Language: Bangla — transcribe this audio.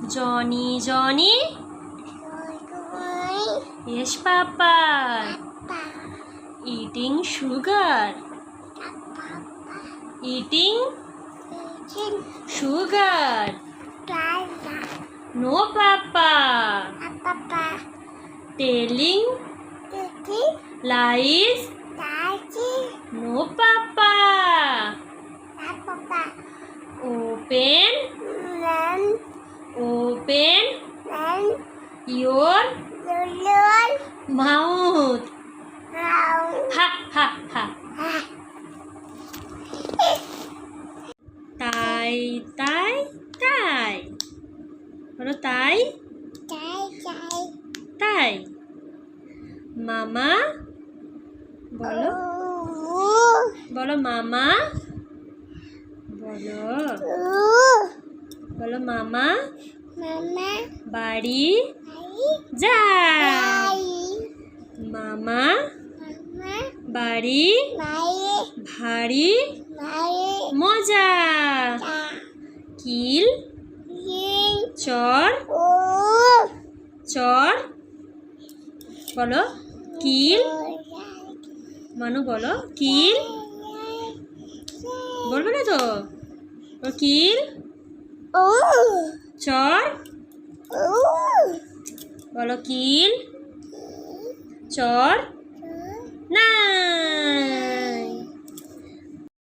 Johnny, Johnny. Yes, Papa. Eating sugar. Eating sugar. No, Papa. Telling lies. No, Papa. Open your mouth. Ha ha ha. Tie, tie, tie. বলো তাই তাই। মামা বলো বলো মামা বলো বলো মামা বাড়ি যায়। মামা বাড়ি ভারী মজা। কিল চর চর বলো কিল মানু বলো কিল বলবে না তো কিল চর বলো কিল চর